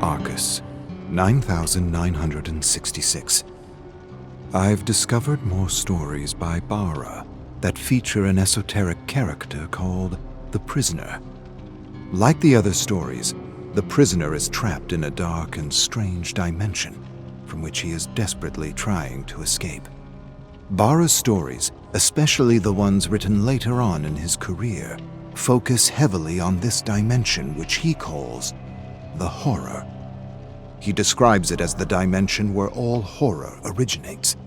Arkham, 9966. I've discovered more stories by Bara that feature an esoteric character called the Prisoner. Like the other stories, the Prisoner is trapped in a dark and strange dimension from which he is desperately trying to escape. Bara's stories, especially the ones written later on in his career, focus heavily on this dimension which he calls the horror. He describes it as the dimension where all horror originates.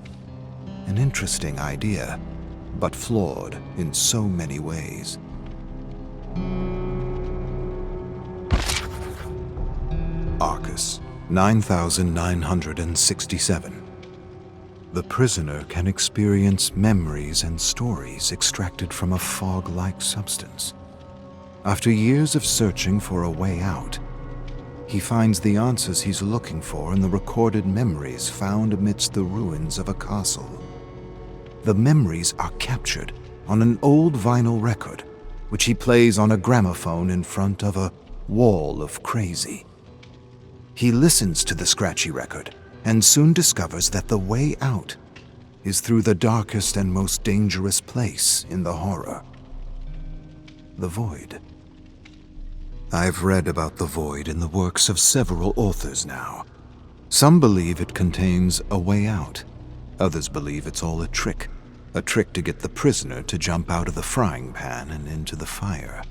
An interesting idea, but flawed in so many ways. Arkham, 9967. The prisoner can experience memories and stories extracted from a fog-like substance. After years of searching for a way out, he finds the answers he's looking for in the recorded memories found amidst the ruins of a castle. The memories are captured on an old vinyl record, which he plays on a gramophone in front of a wall of crazy. He listens to the scratchy record and soon discovers that the way out is through the darkest and most dangerous place in the horror: the void. I've read about the void in the works of several authors now. Some believe it contains a way out. Others believe it's all a trick to get the prisoner to jump out of the frying pan and into the fire.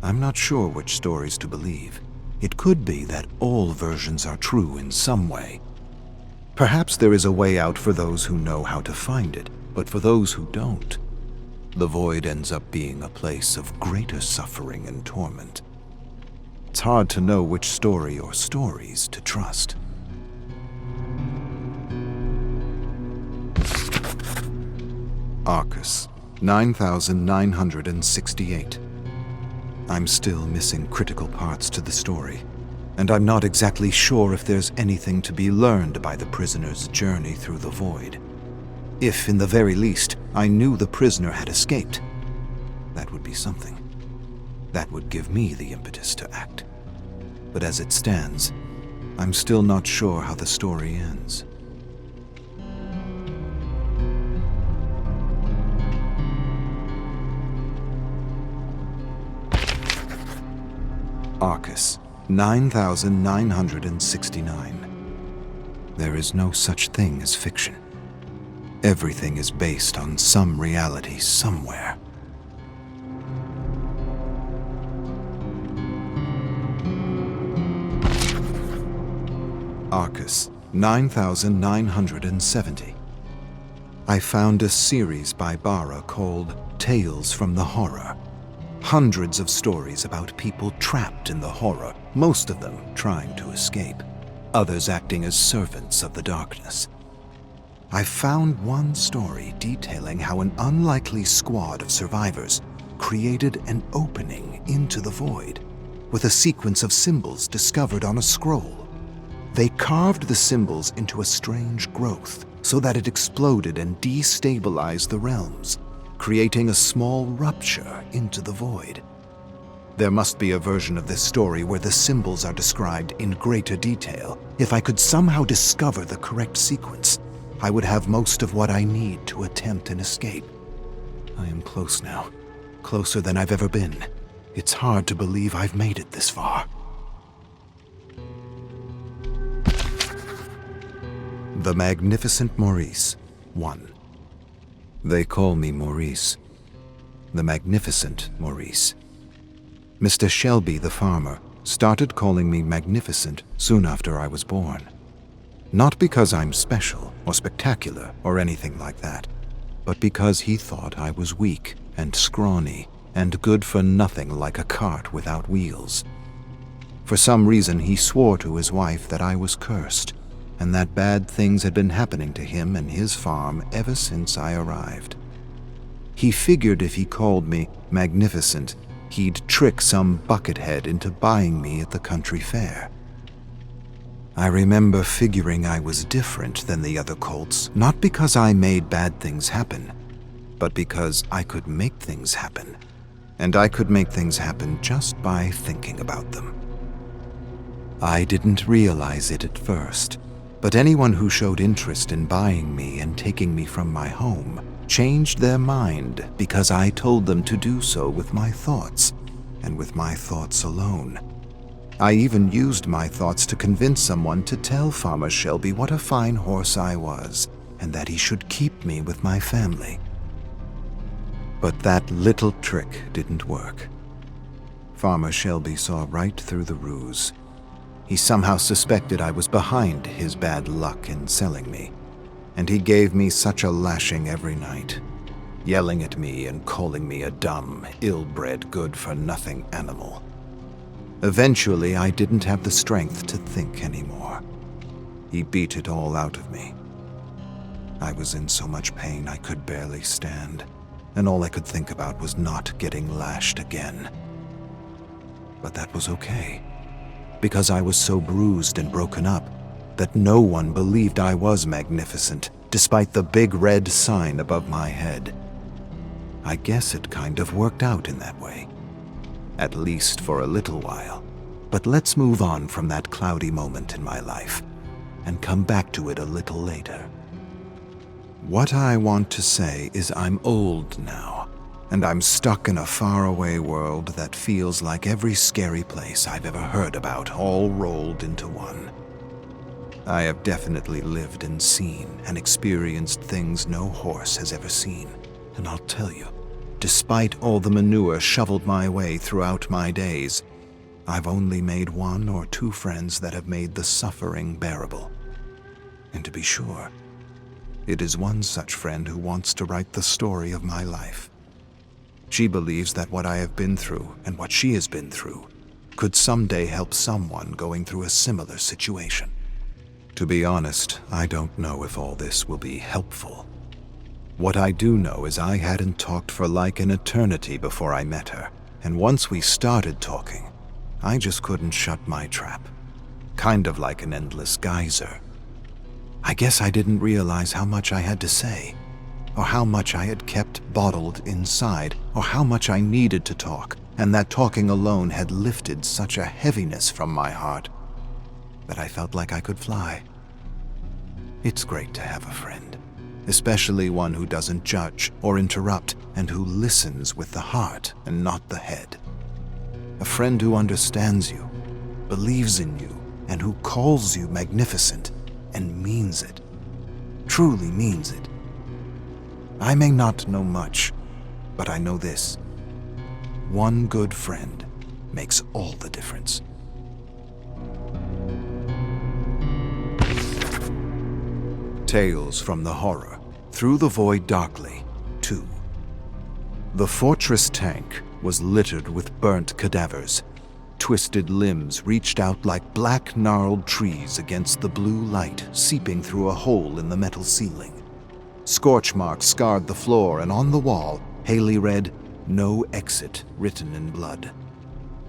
I'm not sure which stories to believe. It could be that all versions are true in some way. Perhaps there is a way out for those who know how to find it, but for those who don't, the void ends up being a place of greater suffering and torment. It's hard to know which story or stories to trust. Arkham, 9968. I'm still missing critical parts to the story, and I'm not exactly sure if there's anything to be learned by the prisoner's journey through the void. If, in the very least, I knew the prisoner had escaped, that would be something. That would give me the impetus to act. But as it stands, I'm still not sure how the story ends. Arkham, 9969. There is no such thing as fiction. Everything is based on some reality somewhere. Arkham, 9970. I found a series by Bara called Tales from the Horror. Hundreds of stories about people trapped in the horror, most of them trying to escape, others acting as servants of the darkness. I found one story detailing how an unlikely squad of survivors created an opening into the void, with a sequence of symbols discovered on a scroll. They carved the symbols into a strange growth so that it exploded and destabilized the realms, creating a small rupture into the void. There must be a version of this story where the symbols are described in greater detail. If I could somehow discover the correct sequence, I would have most of what I need to attempt an escape. I am close now, closer than I've ever been. It's hard to believe I've made it this far. The Magnificent Maurice, 1. They call me Maurice. The Magnificent Maurice. Mr. Shelby, the farmer, started calling me Magnificent soon after I was born. Not because I'm special or spectacular or anything like that, but because he thought I was weak and scrawny and good for nothing like a cart without wheels. For some reason, he swore to his wife that I was cursed, and that bad things had been happening to him and his farm ever since I arrived. He figured if he called me Magnificent, he'd trick some buckethead into buying me at the country fair. I remember figuring I was different than the other colts, not because I made bad things happen, but because I could make things happen, and I could make things happen just by thinking about them. I didn't realize it at first, but anyone who showed interest in buying me and taking me from my home changed their mind because I told them to do so with my thoughts, and with my thoughts alone. I even used my thoughts to convince someone to tell Farmer Shelby what a fine horse I was, and that he should keep me with my family. But that little trick didn't work. Farmer Shelby saw right through the ruse. He somehow suspected I was behind his bad luck in selling me, and he gave me such a lashing every night, yelling at me and calling me a dumb, ill-bred, good-for-nothing animal. Eventually, I didn't have the strength to think anymore. He beat it all out of me. I was in so much pain I could barely stand, and all I could think about was not getting lashed again. But that was okay, because I was so bruised and broken up that no one believed I was magnificent, despite the big red sign above my head. I guess it kind of worked out in that way, at least for a little while. But let's move on from that cloudy moment in my life and come back to it a little later. What I want to say is I'm old now, and I'm stuck in a faraway world that feels like every scary place I've ever heard about all rolled into one. I have definitely lived and seen and experienced things no horse has ever seen, and I'll tell you, despite all the manure shoveled my way throughout my days, I've only made 1 or 2 friends that have made the suffering bearable. And to be sure, it is one such friend who wants to write the story of my life. She believes that what I have been through and what she has been through could someday help someone going through a similar situation. To be honest, I don't know if all this will be helpful. What I do know is I hadn't talked for like an eternity before I met her, and once we started talking, I just couldn't shut my trap. Kind of like an endless geyser. I guess I didn't realize how much I had to say, or how much I had kept bottled inside, or how much I needed to talk, and that talking alone had lifted such a heaviness from my heart that I felt like I could fly. It's great to have a friend, especially one who doesn't judge or interrupt and who listens with the heart and not the head. A friend who understands you, believes in you, and who calls you magnificent and means it, truly means it. I may not know much, but I know this. One good friend makes all the difference. Tales from the Horror, Through the Void Darkly, 2. The fortress tank was littered with burnt cadavers. Twisted limbs reached out like black gnarled trees against the blue light seeping through a hole in the metal ceiling. Scorch marks scarred the floor, and on the wall, Haley read, "No exit," written in blood.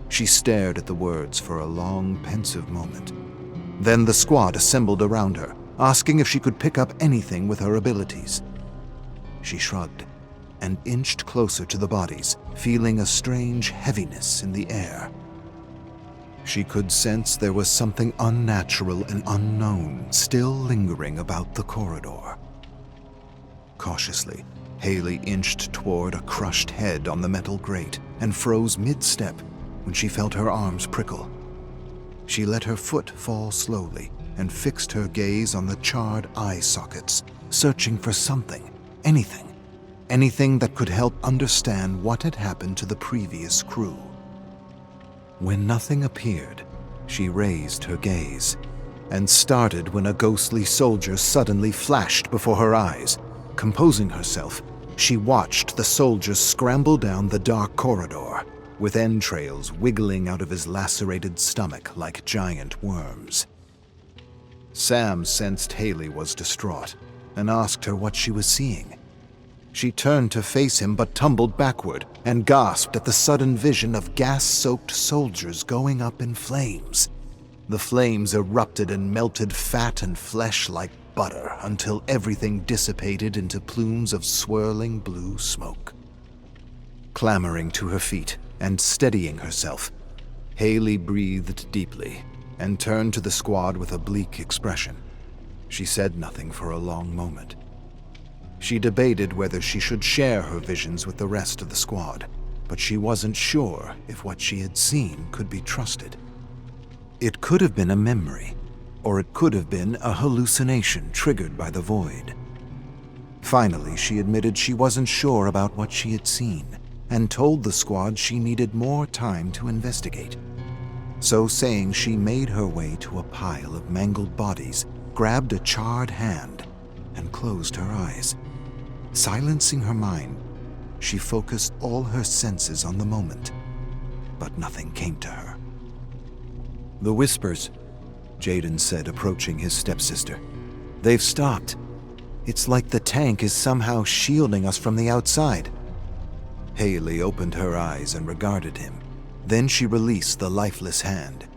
She stared at the words for a long, pensive moment. Then the squad assembled around her, asking if she could pick up anything with her abilities. She shrugged and inched closer to the bodies, feeling a strange heaviness in the air. She could sense there was something unnatural and unknown still lingering about the corridor. Cautiously, Haley inched toward a crushed head on the metal grate and froze mid-step when she felt her arms prickle. She let her foot fall slowly and fixed her gaze on the charred eye sockets, searching for something, anything that could help understand what had happened to the previous crew. When nothing appeared, she raised her gaze and started when a ghostly soldier suddenly flashed before her eyes. Composing herself, she watched the soldier scramble down the dark corridor, with entrails wiggling out of his lacerated stomach like giant worms. Sam sensed Haley was distraught and asked her what she was seeing. She turned to face him but tumbled backward and gasped at the sudden vision of gas-soaked soldiers going up in flames. The flames erupted and melted fat and flesh like butter until everything dissipated into plumes of swirling blue smoke. Clambering to her feet and steadying herself, Haley breathed deeply and turned to the squad with a bleak expression. She said nothing for a long moment. She debated whether she should share her visions with the rest of the squad, but she wasn't sure if what she had seen could be trusted. It could have been a memory, or it could have been a hallucination triggered by the void. Finally, she admitted she wasn't sure about what she had seen, and told the squad she needed more time to investigate. So saying, she made her way to a pile of mangled bodies, grabbed a charred hand, and closed her eyes. Silencing her mind, she focused all her senses on the moment, but nothing came to her. "The whispers," Jaden said, approaching his stepsister. "They've stopped. It's like the tank is somehow shielding us from the outside." Haley opened her eyes and regarded him. Then she released the lifeless hand.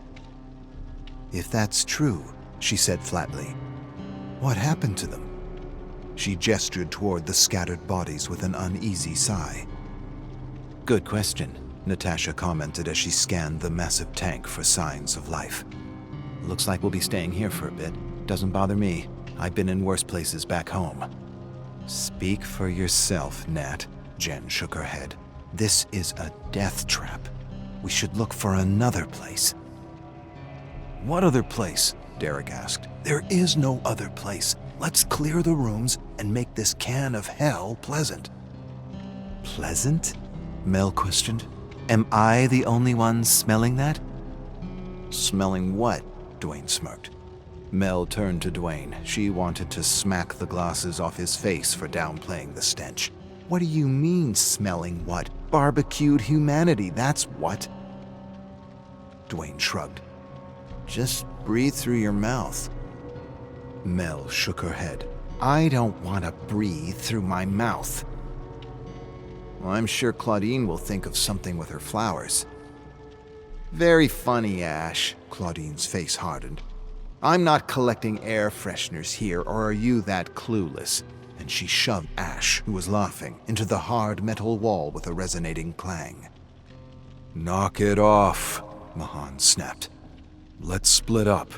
"If that's true," she said flatly, "what happened to them?" She gestured toward the scattered bodies with an uneasy sigh. "Good question," Natasha commented as she scanned the massive tank for signs of life. "Looks like we'll be staying here for a bit. Doesn't bother me. I've been in worse places back home." "Speak for yourself, Nat," Jen shook her head. "This is a death trap. We should look for another place." "What other place?" Derek asked. "There is no other place. Let's clear the rooms and make this can of hell pleasant." "Pleasant?" Mel questioned. "Am I the only one smelling that?" "Smelling what?" Dwayne smirked. Mel turned to Dwayne. She wanted to smack the glasses off his face for downplaying the stench. "What do you mean, smelling what? Barbecued humanity, that's what." Dwayne shrugged. "Just breathe through your mouth." Mel shook her head. "I don't want to breathe through my mouth." "Well, I'm sure Claudine will think of something with her flowers." "Very funny, Ash." Claudine's face hardened. "I'm not collecting air fresheners here, or are you that clueless?" And she shoved Ash, who was laughing, into the hard metal wall with a resonating clang. "Knock it off," Mahan snapped. "Let's split up.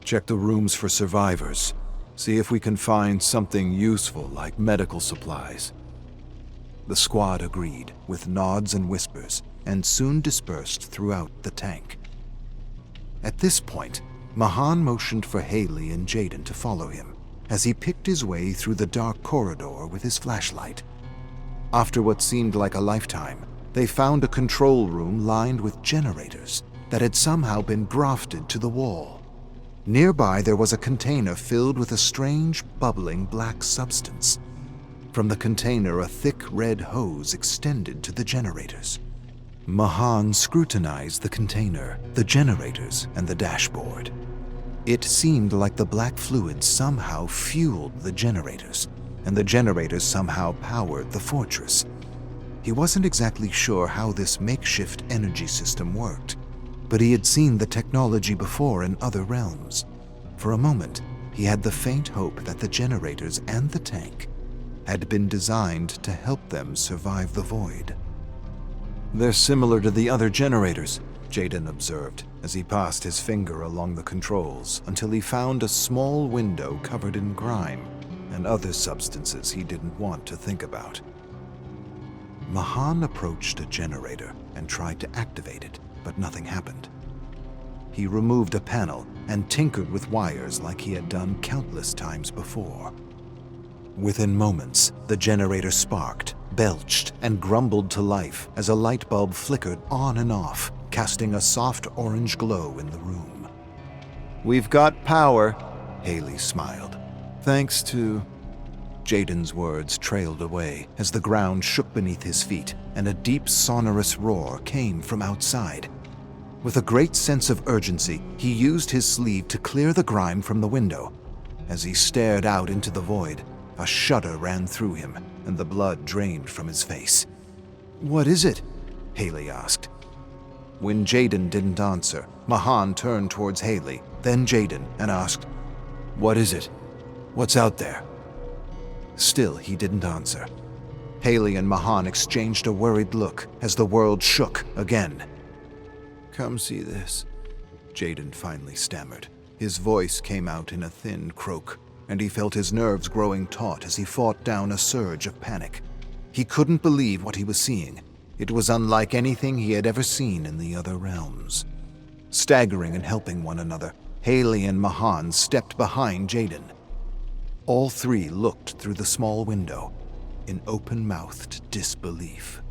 Check the rooms for survivors. See if we can find something useful like medical supplies." The squad agreed, with nods and whispers, and soon dispersed throughout the tank. At this point, Mahan motioned for Haley and Jaden to follow him, as he picked his way through the dark corridor with his flashlight. After what seemed like a lifetime, they found a control room lined with generators that had somehow been grafted to the wall. Nearby, there was a container filled with a strange, bubbling black substance. From the container, a thick red hose extended to the generators. Mahan scrutinized the container, the generators, and the dashboard. It seemed like the black fluid somehow fueled the generators, and the generators somehow powered the fortress. He wasn't exactly sure how this makeshift energy system worked, but he had seen the technology before in other realms. For a moment, he had the faint hope that the generators and the tank had been designed to help them survive the void. "They're similar to the other generators," Jaden observed as he passed his finger along the controls until he found a small window covered in grime and other substances he didn't want to think about. Mahan approached a generator and tried to activate it, but nothing happened. He removed a panel and tinkered with wires like he had done countless times before. Within moments, the generator sparked, belched, and grumbled to life as a light bulb flickered on and off, casting a soft orange glow in the room. "We've got power," Haley smiled. "Thanks to..." Jaden's words trailed away as the ground shook beneath his feet and a deep sonorous roar came from outside. With a great sense of urgency, he used his sleeve to clear the grime from the window. As he stared out into the void, a shudder ran through him and the blood drained from his face. "What is it?" Haley asked. When Jaden didn't answer, Mahan turned towards Haley, then Jaden, and asked, "What is it? What's out there?" Still, he didn't answer. Haley and Mahan exchanged a worried look as the world shook again. "Come see this," Jaden finally stammered. His voice came out in a thin croak, and he felt his nerves growing taut as he fought down a surge of panic. He couldn't believe what he was seeing. It was unlike anything he had ever seen in the other realms. Staggering and helping one another, Haley and Mahan stepped behind Jaden. All three looked through the small window in open-mouthed disbelief.